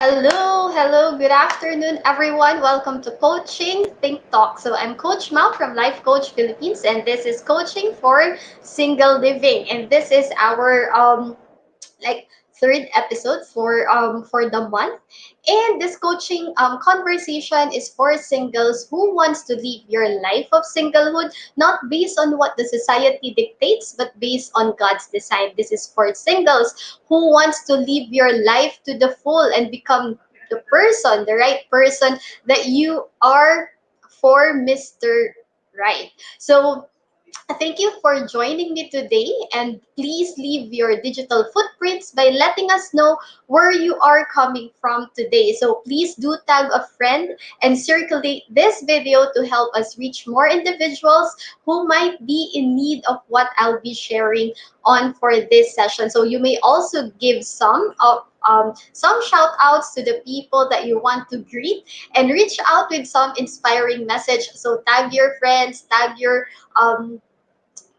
Hello, good afternoon, everyone. Welcome to Coaching Think Talk. So, I'm Coach Mau from Life Coach Philippines, and this is Coaching for Single Living. And this is our like third episode for the month. And this coaching conversation is for singles who wants to live your life of singlehood, not based on what the society dictates, but based on God's design. This is for singles who wants to live your life to the full and become the right person that you are for Mr. Right. So thank you for joining me today, and please leave your digital footprints by letting us know where you are coming from today. So please do tag a friend and circulate this video to help us reach more individuals who might be in need of what I'll be sharing on for this session. So you may also give some shout outs to the people that you want to greet and reach out with some inspiring message. So tag your friends, tag your um,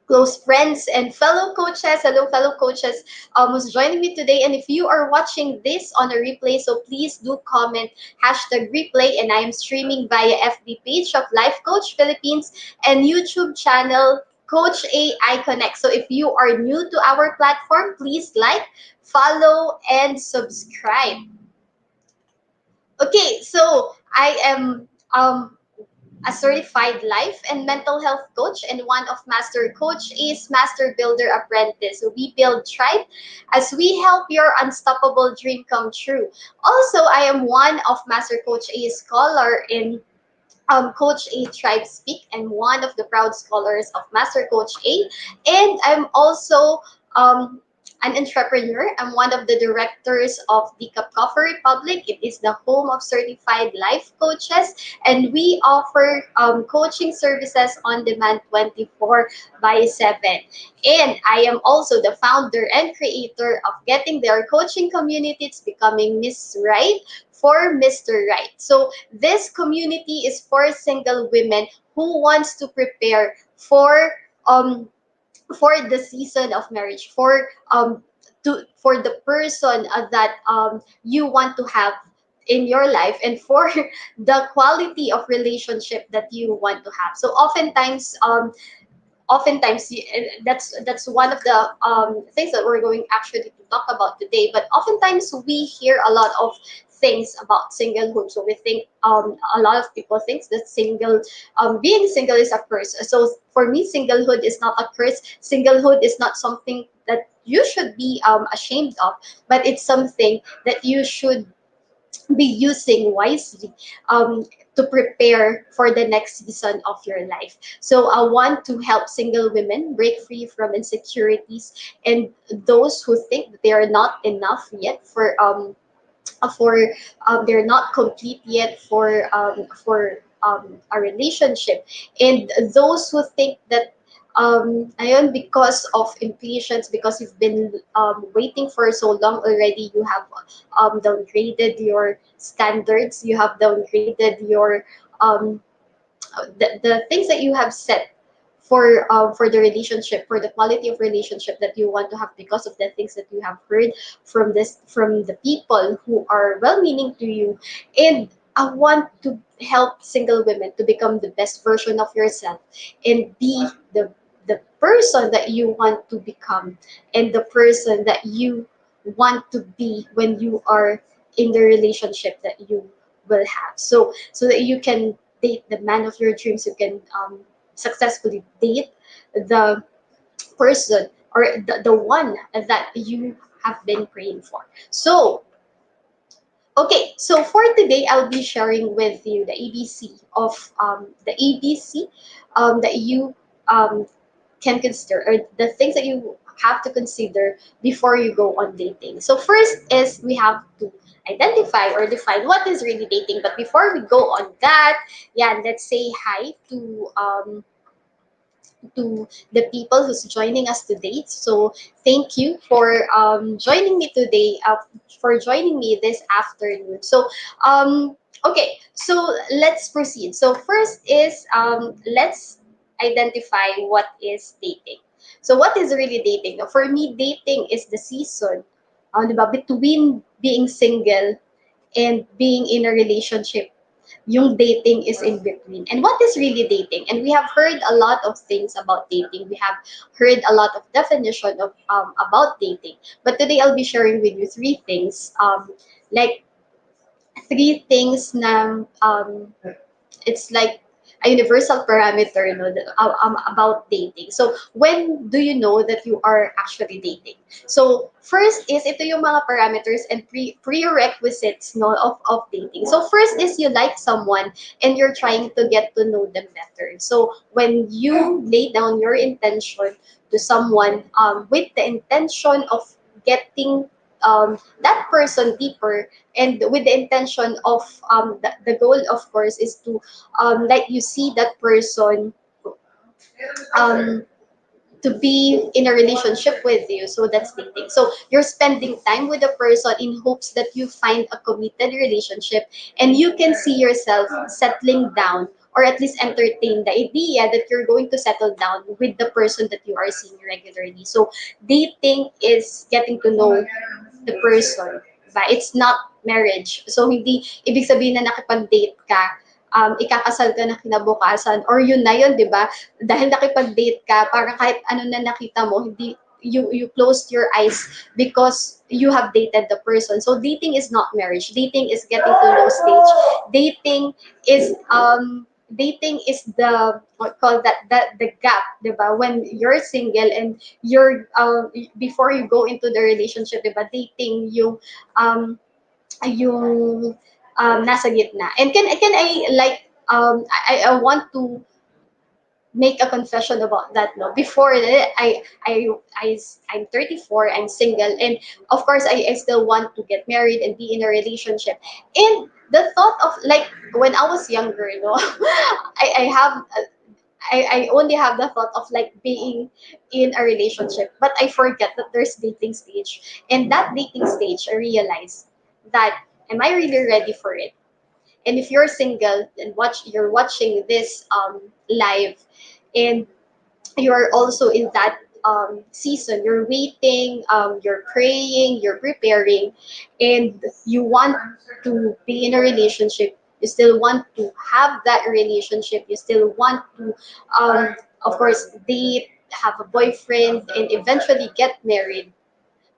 close friends and fellow coaches. Hello, fellow coaches who's joining me today. And if you are watching this on a replay, so please do comment #replay. And I am streaming via FB page of Life Coach Philippines and YouTube channel Coach AI Connect. So if you are new to our platform, please like, follow, and subscribe. Okay, so I am a certified life and mental health coach and one of Master Coach A's Master Builder Apprentice. So we build tribe as we help your unstoppable dream come true. Also, I am one of Master Coach A's scholar in Coach A Tribe Speak and one of the proud scholars of Master Coach A. And I'm also um, an entrepreneur. I'm one of the directors of the Coffee Republic. It is the home of certified life coaches, and we offer coaching services on demand 24 by 7. And I am also the founder and creator of Getting Their Coaching Community. It's becoming Miss Right for Mr. Right. So this community is for single women who wants to prepare um for the season of marriage, for the person that you want to have in your life, and for the quality of relationship that you want to have. So that's one of the things that we're going actually to talk about today. But oftentimes we hear a lot of things about singlehood. So we think a lot of people think that being single is a curse. So for me, singlehood is not a curse. Singlehood is not something that you should be ashamed of, but it's something that you should be using wisely to prepare for the next season of your life. So I want to help single women break free from insecurities and those who think that they are not enough yet for they're not complete yet for a relationship, and those who think that ayun, because of impatience, because you've been waiting for so long already, you have downgraded your standards, you have downgraded your um, the things that you have set for the relationship, for the quality of relationship that you want to have, because of the things that you have heard from the people who are well meaning to you. And I want to help single women to become the best version of yourself and be the person that you want to become, and the person that you want to be when you are in the relationship that you will have. So that you can date the man of your dreams, you can successfully date the person, or the one that you have been praying for. So okay, so for today, I'll be sharing with you the ABC of that you um, can consider, or the things that you have to consider before you go on dating. So first is we have to identify or define what is really dating. But before we go on that, yeah, let's say hi to the people who's joining us today. So thank you for joining me today, for joining me this afternoon. So okay, so let's proceed. So first is let's identify what is dating. So what is really dating? For me, dating is the season, di ba, between being single and being in a relationship, yung dating is in between. And what is really dating? And we have heard a lot of things about dating. We have heard a lot of definition of about dating. But today I'll be sharing with you three things. Like three things na it's like a universal parameter, about dating. So, when do you know that you are actually dating? So, first is ito yung mga parameters and prerequisites, no, of dating. So, first is you like someone and you're trying to get to know them better. So, when you lay down your intention to someone with the intention of getting that person deeper, and with the intention of the goal, of course, is to like you see that person um, to be in a relationship with you. So that's dating. So you're spending time with a person in hopes that you find a committed relationship and you can see yourself settling down, or at least entertain the idea that you're going to settle down with the person that you are seeing regularly. So dating is getting to know the person. Diba? It's not marriage. So hindi ibig sabihin na nakipag-date ka, ikakasal ka na kinabukasan, or yun na yun, di ba? Dahil nakipag-date ka, parang kahit ano na nakita mo, hindi, you closed your eyes because you have dated the person. So dating is not marriage. Dating is getting to know stage. Dating is the what call that the gap, diba? When you're single and you're before you go into the relationship, diba? Dating yung nasa gitna. And can I like I want to make a confession about that, no. Before that, I'm 34, I'm single, and of course I still want to get married and be in a relationship. And the thought of like when I was younger, I have I only have the thought of like being in a relationship, but I forget that there's dating stage. And that dating stage, I realized that am I really ready for it? And if you're single and you're watching this live, and you're also in that season, you're waiting, you're praying, you're preparing, and you want to be in a relationship, you still want to have that relationship, you still want to of course date, have a boyfriend, and eventually get married.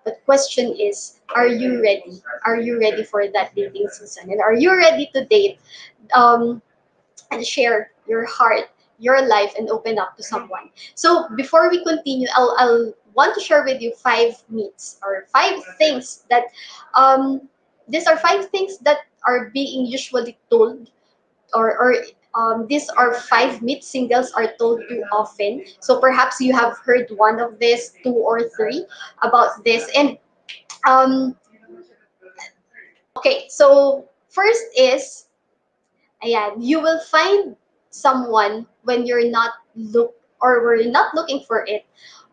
The question is, are you ready? Are you ready for that dating season? And are you ready to date um, and share your heart, your life, and open up to someone? So before we continue, I'll want to share with you five myths, or five things that these are five things that are being usually told, or these are five myths singles are told too often. So perhaps you have heard one of this, two or three about this. And um, okay, so first is, ayan, you will find someone when you're not we're not looking for it,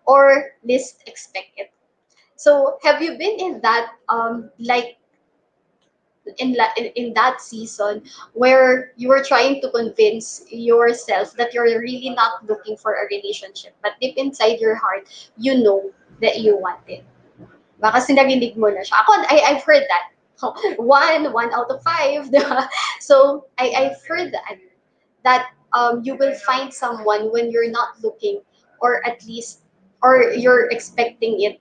or least expect it. So have you been in that like in that season where you were trying to convince yourself that you're really not looking for a relationship, but deep inside your heart, you know that you want it? Baka sinarinig mo na siya. Ako, I've heard that. One out of five. Diba? So I've heard that you will find someone when you're not looking, or at least, or you're expecting it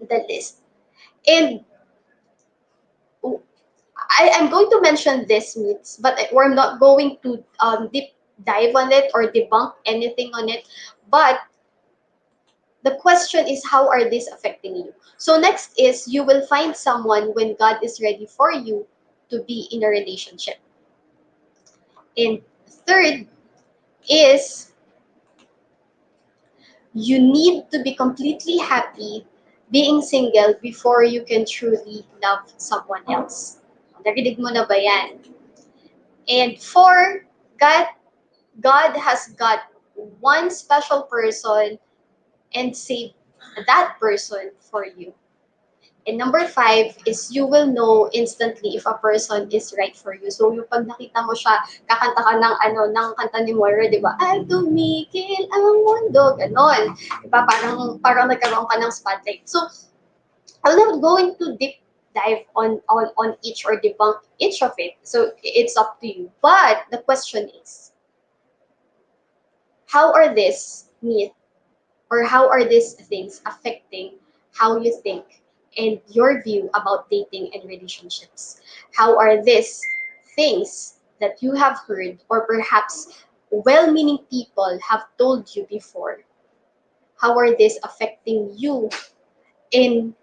the least. And I'm going to mention this myths, but we're not going to deep dive on it or debunk anything on it. But the question is, how are these affecting you? So next is, you will find someone when God is ready for you to be in a relationship. And third is, you need to be completely happy being single before you can truly love someone else. Narinig mo na ba yan? And four, God, God has got one special person and save that person for you. And number five is, you will know instantly if a person is right for you. So yung pag nakita mo siya, kakanta ka ng ng kanta ni Moira, di ba? Ay, tumigil ang mundo, ganon. Di ba? Parang nagkaroon ka ng spotlight. So I'm not going to deep dive on each or debunk each of it. So it's up to you. But the question is, how are these myth or how are these things affecting how you think and your view about dating and relationships? How are these things that you have heard or perhaps well-meaning people have told you before? How are these affecting you in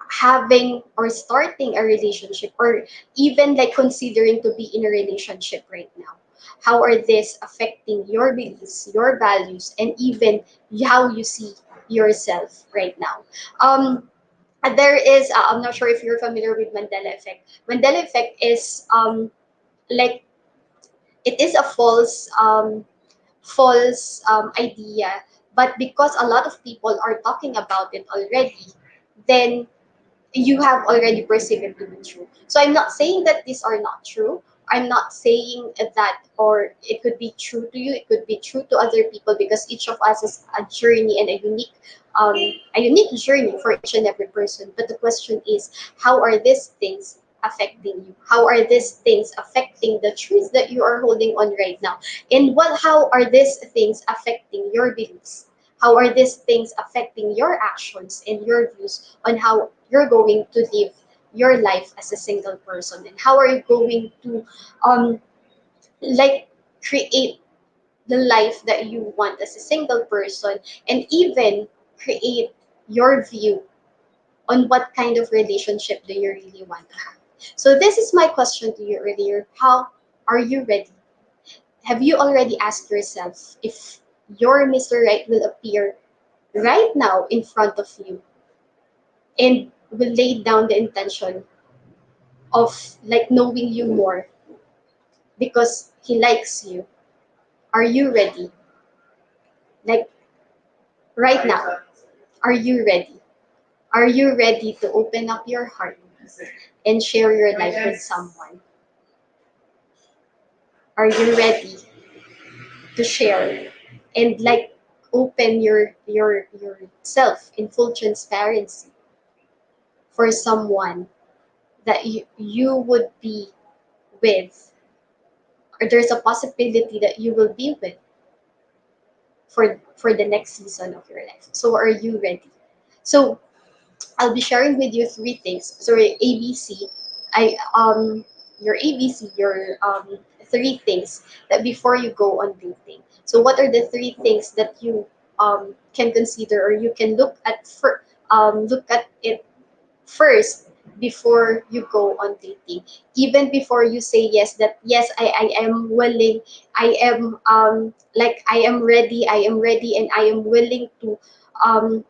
having or starting a relationship or even like considering to be in a relationship right now? How are this affecting your beliefs, your values, and even how you see yourself right now? There is, I'm not sure if you're familiar with Mandela effect. Mandela effect is like it is a false idea, but because a lot of people are talking about it already, then you have already perceived it to be true. So I'm not saying that these are not true. I'm not saying that, or it could be true to you, it could be true to other people because each of us is a journey and um, a unique journey for each and every person. But the question is, how are these things affecting you? How are these things affecting the truths that you are holding on right now? And how are these things affecting your beliefs? How are these things affecting your actions and your views on how you're going to live your life as a single person? And how are you going to um like create the life that you want as a single person and even create your view on what kind of relationship do you really want to have? So this is my question to you earlier. How are you ready? Have you already asked yourself if your Mr. Right will appear right now in front of you and will lay down the intention of like knowing you more because he likes you? Are you ready? Like right now, are you ready? Are you ready to open up your heart and share your life with someone? Are you ready to share and like open yourself in full transparency for someone that you would be with, or there's a possibility that you will be with for the next season of your life? So are you ready? So I'll be sharing with you three things. Sorry, ABC. I your ABC, your three things that before you go on dating. So what are the three things that you can consider or you can look at it first before you go on dating, even before you say yes, that yes, I am willing, I am like I am ready and I am willing um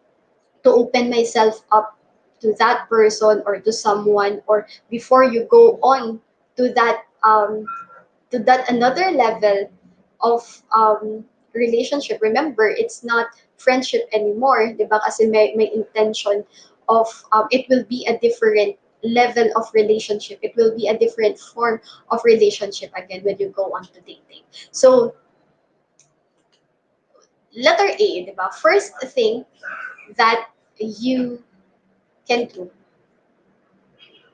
to open myself up to that person or to someone, or before you go on to that another level of relationship. Remember, it's not friendship anymore, di ba? Kasi may intention of it will be a different level of relationship. It will be a different form of relationship again when you go on to dating. So, letter A, di ba? First thing that you can do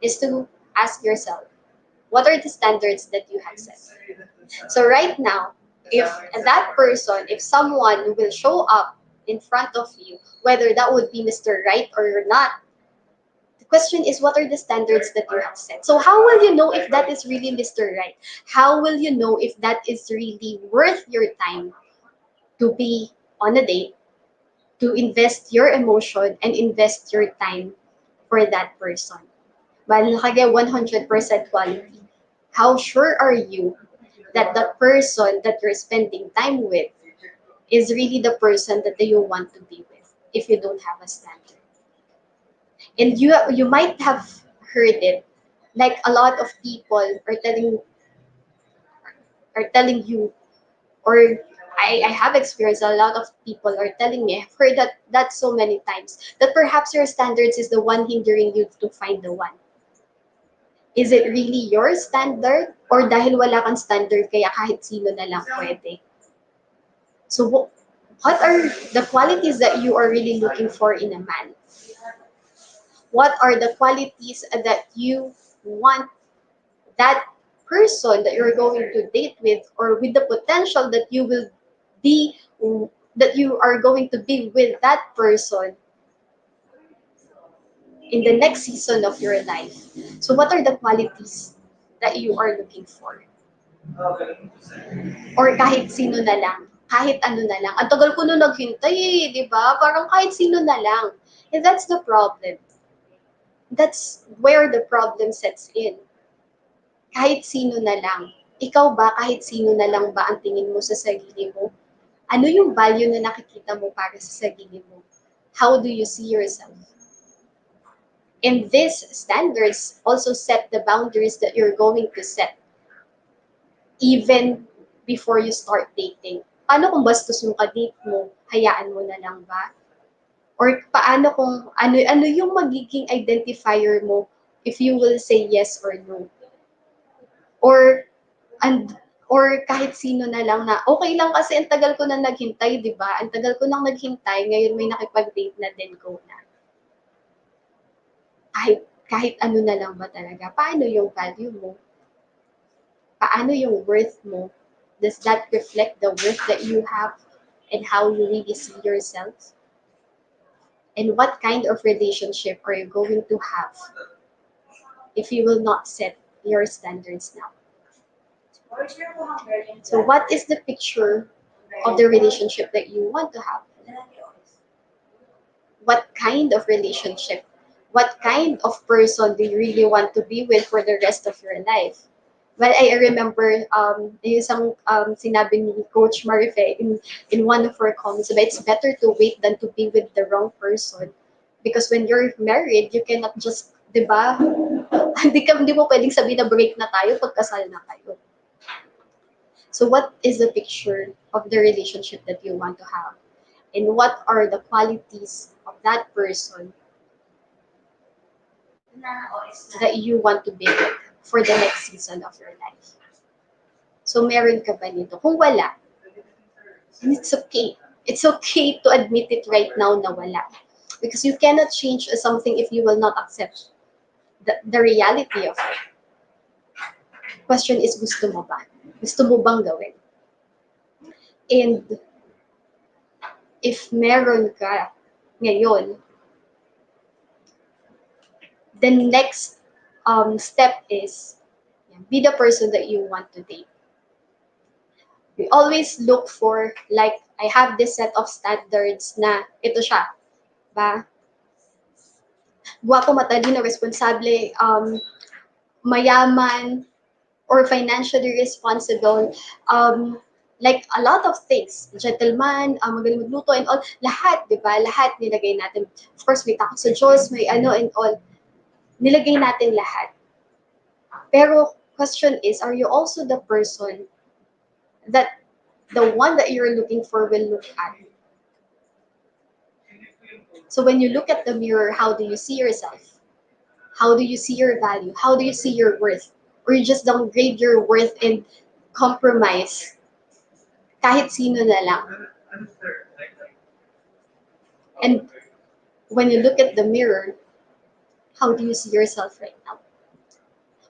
is to ask yourself, what are the standards that you have set? So right now, if that person, if someone will show up in front of you, whether that would be Mr. Right or not, the question is, what are the standards that you have set? So how will you know if that is really Mr. Right? How will you know if that is really worth your time to be on a date, to invest your emotion and invest your time for that person? Well, nakagaya 100% quality. How sure are you that the person that you're spending time with is really the person that you want to be with if you don't have a standard? And you might have heard it, like a lot of people are telling you, or I have experienced a lot of people are telling me, I've heard that so many times, that perhaps your standards is the one hindering you to find the one. Is it really your standard, or dahil wala kang standard kaya kahit sino na lang pwede? So what are the qualities that you are really looking for in a man? What are the qualities that you want that person that you're going to date with, or with the potential that you will be, that you are going to be with that person in the next season of your life. So what are the qualities that you are looking for? Or kahit sino na lang, kahit ano na lang. Ang tagal ko na naghintay eh, di ba? Parang kahit sino na lang. And that's the problem. That's where the problem sets in. Kahit sino na lang. Ikaw ba, kahit sino na lang ba ang tingin mo sa sarili mo? Ano yung value na nakikita mo para sa sarili mo? How do you see yourself? And these standards also set the boundaries that you're going to set even before you start dating. Paano kung bastos yung ka-date mo, hayaan mo na lang ba? Or paano kung ano yung magiging identifier mo if you will say yes or no? Or and or kahit sino na lang na okay lang kasi ang tagal ko na naghintay, 'di ba? Ang tagal ko nang naghintay, ngayon may nakipag-date na din go na. Kahit ano na lang ba talaga? Paano yung value mo? Paano yung worth mo? Does that reflect the worth that you have and how you really see yourself? And what kind of relationship are you going to have if you will not set your standards now? So what is the picture of the relationship that you want to have? What kind of relationship? What kind of person do you really want to be with for the rest of your life? Well, I remember yung isang sinabi ni Coach Maureen in one of her comments, but it's better to wait than to be with the wrong person. Because when you're married, you cannot just, di ba? Hindi mo pwedeng sabihin na break na tayo pagkasal na kayo. So what is the picture of the relationship that you want to have? And what are the qualities of that person that you want to be with for the next season of your life? So meron ka ba nito? Kung wala, it's okay. It's okay to admit it right now na wala. Because you cannot change something if you will not accept the reality of it. Question is, gusto mo ba? Gusto mo bang gawin? And if meron ka ngayon, the next step is be the person that you want to date. We always look for, like, I have this set of standards na ito siya. Ba? Guwapo, matalino, responsable, mayaman, or financially responsible, like a lot of things, gentleman, magaling magluto and all, lahat, di ba? Lahat nilagay natin. Of course, may takot sa Diyos, may ano and all. Nilagay natin lahat. Pero question is, are you also the person that the one that you're looking for will look at? So when you look at the mirror, how do you see yourself? How do you see your value? How do you see your worth? Or you just downgrade your worth and compromise kahit sino na lang? And when you look at the mirror, how do you see yourself right now?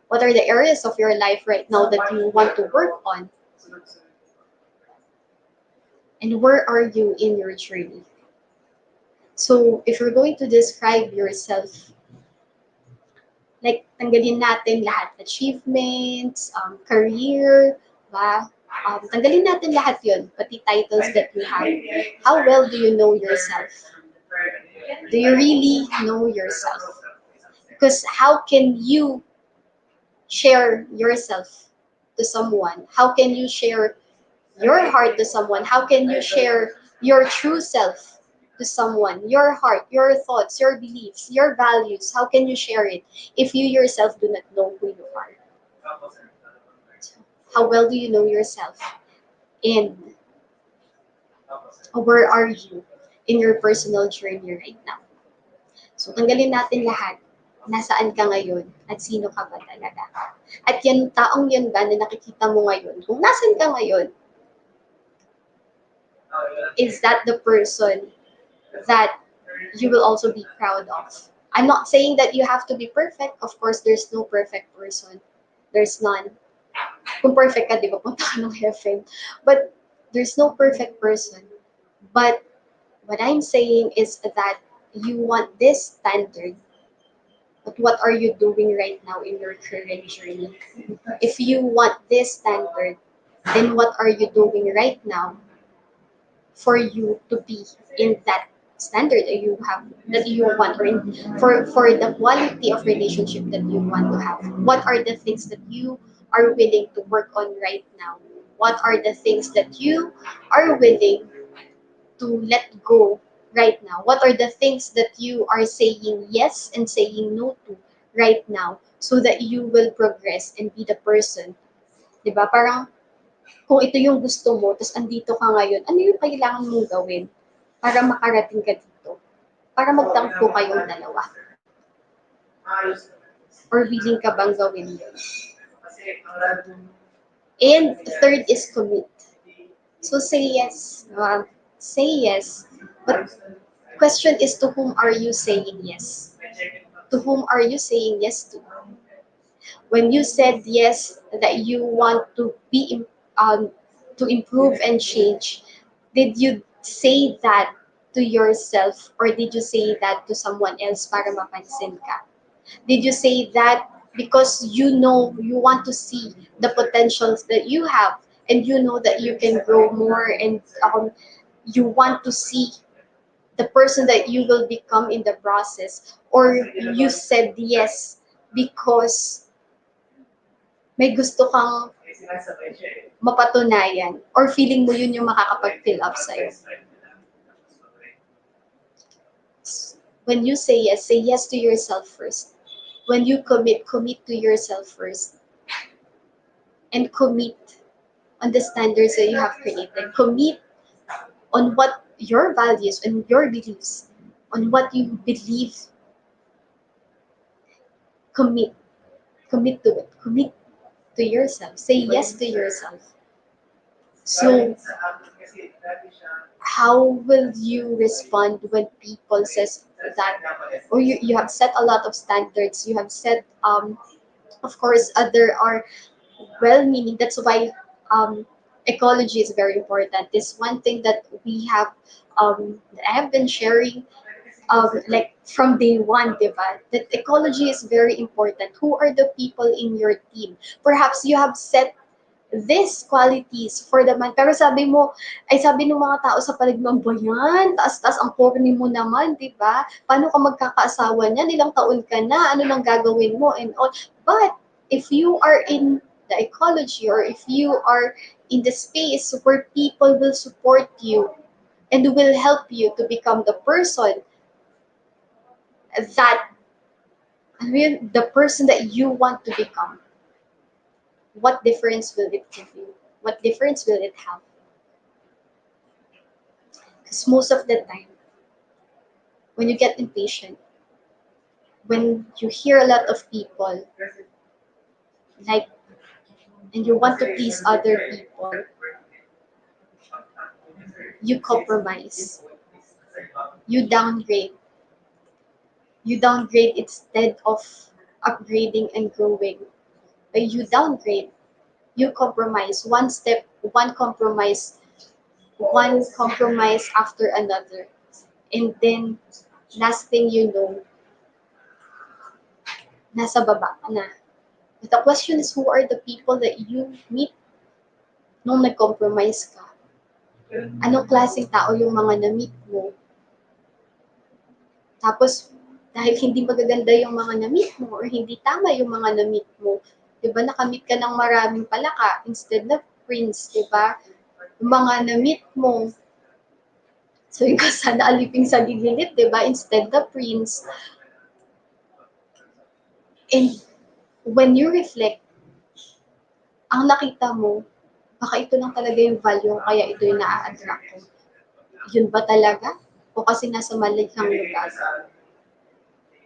What are the areas of your life right now that you want to work on? And where are you in your journey? So if you're going to describe yourself, like tanggalin natin lahat, achievements, career, ba? Tanggalin natin lahat yun, pati titles that you have. How well do you know yourself? Do you really know yourself? Because how can you share yourself to someone? How can you share your heart to someone? How can you share your true self to someone? Your heart, your thoughts, your beliefs, your values. How can you share it if you yourself do not know who you are? How well do you know yourself? And where are you in your personal journey right now? So tanggalin natin lahat. Nasaan ka ngayon at sino ka ba talaga? At yan, taong yan ba na nakikita mo ngayon, kung nasan ka ngayon, is that the person that you will also be proud of I'm not saying that you have to be perfect. Of course, there's no perfect person. There's none. Kung perfect ka, di ba, punta ka ng heaven. But there's no perfect person. But what I'm saying is that you want this standard, but what are you doing right now in your current journey? If you want this standard, then what are you doing right now for you to be in that standard that you have, that you want, or in, for the quality of relationship that you want to have? What are the things that you are willing to work on right now? What are the things that you are willing to let go right now? What are the things that you are saying yes and saying no to right now, so that you will progress and be the person, 'di ba? Parang kung ito yung gusto mo, tapos andito ka ngayon, ano yung kailangan mong gawin para makarating ka dito? Para magtangko kayong dalawa. Or willing ka bang gawin yun? And third is commit. So say yes. Say yes. But question is, to whom are you saying yes? To whom are you saying yes to? When you said yes that you want to be to improve and change, did you say that to yourself, or did you say that to someone else para mapansin ka? Did you say that because you know you want to see the potentials that you have, and you know that you can grow more, and you want to see the person that you will become in the process? Or you said yes because may gusto kang mapatunayan, or feeling mo yun yung makakapag-fill up sa'yo? When you say yes to yourself first. When you commit, commit to yourself first. And commit on the standards that you have created. Commit on what your values and your beliefs, on what you believe. Commit. Commit to it. Commit to yourself. Say yes to yourself. So how will you respond when people says that, or you have set a lot of standards, you have set of course there are well-meaning, that's why ecology is very important. This one thing that we have I have been sharing like from day one, diba? That ecology is very important. Who are the people in your team? Perhaps you have set these qualities for the man. Pero sabi mo, ay sabi ng mga tao sa paligid mo, "Ba yan? Taas-taas ang corny mo naman, di ba? Paano ka magkakaasawa niyan? Ilang taon ka na? Ano nang gagawin mo?" And all. But if you are in the ecology, or if you are in the space where people will support you and will help you to become the person that, I mean, the person that you want to become, what difference will it give you? What difference will it have? Because most of the time, when you get impatient, when you hear a lot of people, like, and you want to please other people, you compromise, you downgrade, you downgrade instead of upgrading and growing. But you downgrade, you compromise, one step, one compromise after another. And then, last thing you know, nasa baba ka na. But the question is, who are the people that you meet nung nag-compromise ka? Anong klaseng tao yung mga na-meet mo? Tapos, dahil hindi magaganda yung mga na-meet mo, or hindi tama yung mga na-meet mo, di ba, nakamit ka ng maraming palaka instead of prince, di ba? Yung mga na-meet mo, so yung sana aliping sa lilit, di ba, instead the prince. And when you reflect, ang nakita mo, baka ito lang talaga yung value, kaya ito yung na-attract ko. Yun ba talaga? O kasi nasa malikhang lugar?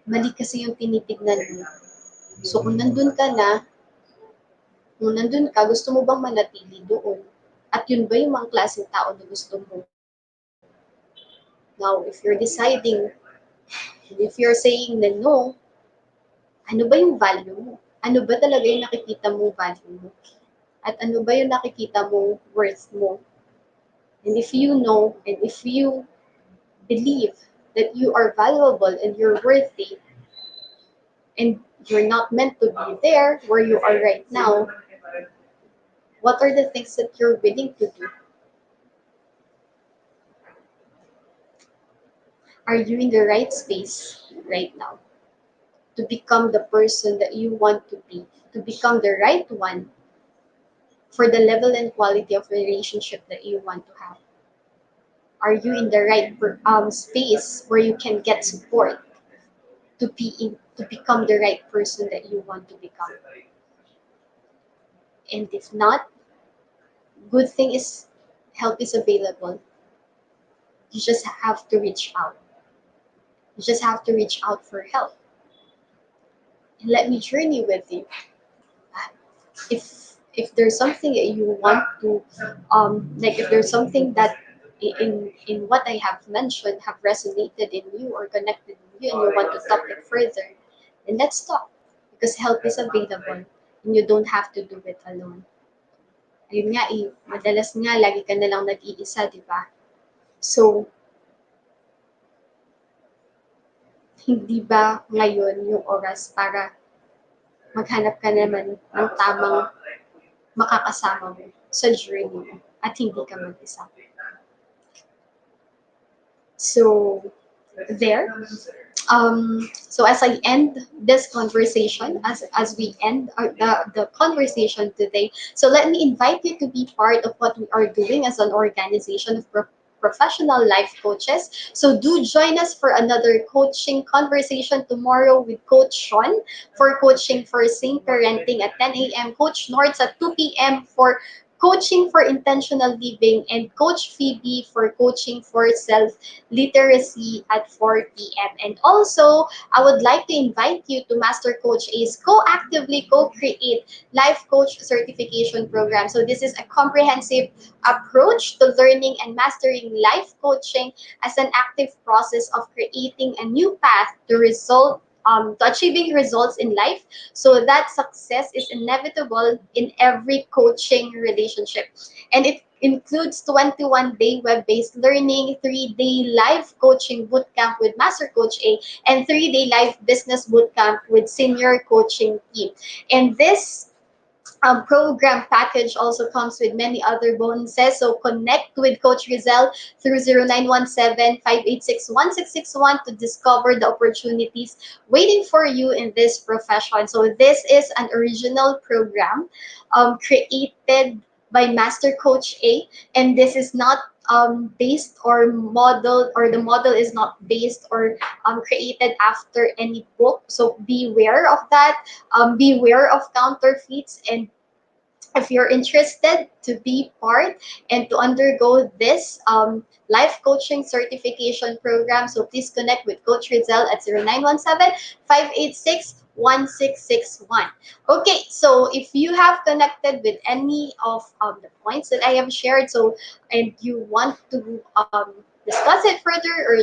Mali kasi yung tinitignan mo. So kung nandun ka, gusto mo bang manatili doon? At yun ba yung mga klaseng tao na gusto mo? Now, if you're deciding And if you're saying na no, ano ba yung value mo? Ano ba talaga yung nakikita mo value mo? At ano ba yung nakikita mo worth mo? And if you know, and if you believe that you are valuable and you're worthy, and you're not meant to be there where you are right now, what are the things that you're willing to do? Are you in the right space right now to become the person that you want to be, to become the right one for the level and quality of relationship that you want to have? Are you in the right space where you can get support to to become the right person that you want to become? And if not, good thing is help is available. You just have to reach out. You just have to reach out for help. And let me journey with you. If there's something that you want to like if there's something that in what I have mentioned have resonated in you or connected in you and you want to talk it further, then let's talk because help is available and you don't have to do it alone. Ayun nga eh, madalas nga lagi ka na lang nag-iisa, di ba? So, hindi ba ngayon yung oras para maghanap ka naman ng tamang makakasama mo sa journey mo at hindi ka mag-isa. So, there. So as I end this conversation, as we end the conversation today, so let me invite you to be part of what we are doing as an organization of professional life coaches. So do join us for another coaching conversation tomorrow with Coach Sean for coaching for sane parenting at 10 a.m. Coach Nords at 2 p.m. for coaching for intentional living, and Coach Phoebe for coaching for self literacy at 4 p.m. And also, I would like to invite you to Master Coach A's co-actively co-create life coach certification program. So this is a comprehensive approach to learning and mastering life coaching as an active process of creating a new path to achieving results in life so that success is inevitable in every coaching relationship. And it includes 21-day web-based learning, 3-day live coaching bootcamp with Master Coach A, and 3-day live business bootcamp with senior coaching team. And this program package also comes with many other bonuses. So connect with Coach Rizal through 0917-586-1661 to discover the opportunities waiting for you in this profession. So this is an original program created by Master Coach A, and this is not based or modeled, or the model is not based or created after any book. So beware of that. Beware of counterfeits, and if you're interested to be part and to undergo this life coaching certification program, so please connect with Coach Rizal at 0917-586-1661. Okay, so if you have connected with any of the points that I have shared, so and you want to discuss it further, or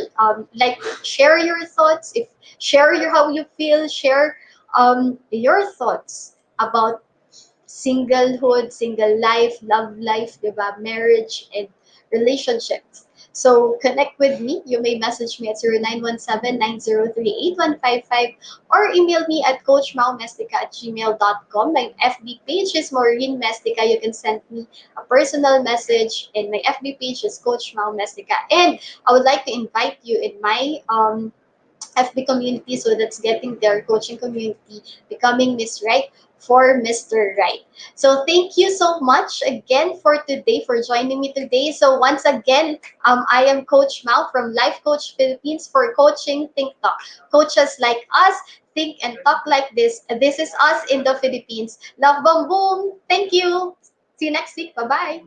like share your thoughts, if share your how you feel, share your thoughts about singlehood, single life, love life, diba? Marriage, and relationships. So connect with me. You may message me at 0917-903-8155 or email me at coachmaumestica@gmail.com. My FB page is Maureen Mestica. You can send me a personal message, and my FB page is Coach Mau Mestica. And I would like to invite you in my FB community, so that's getting their coaching community, becoming Miss Right for Mr. Right. So thank you so much again for today, for joining me today. So once again, I am Coach Mao from Life Coach Philippines for Coaching Think Talk. Coaches like us think and talk like this. This is us in the Philippines. Love, boom, boom. Thank you. See you next week. Bye-bye.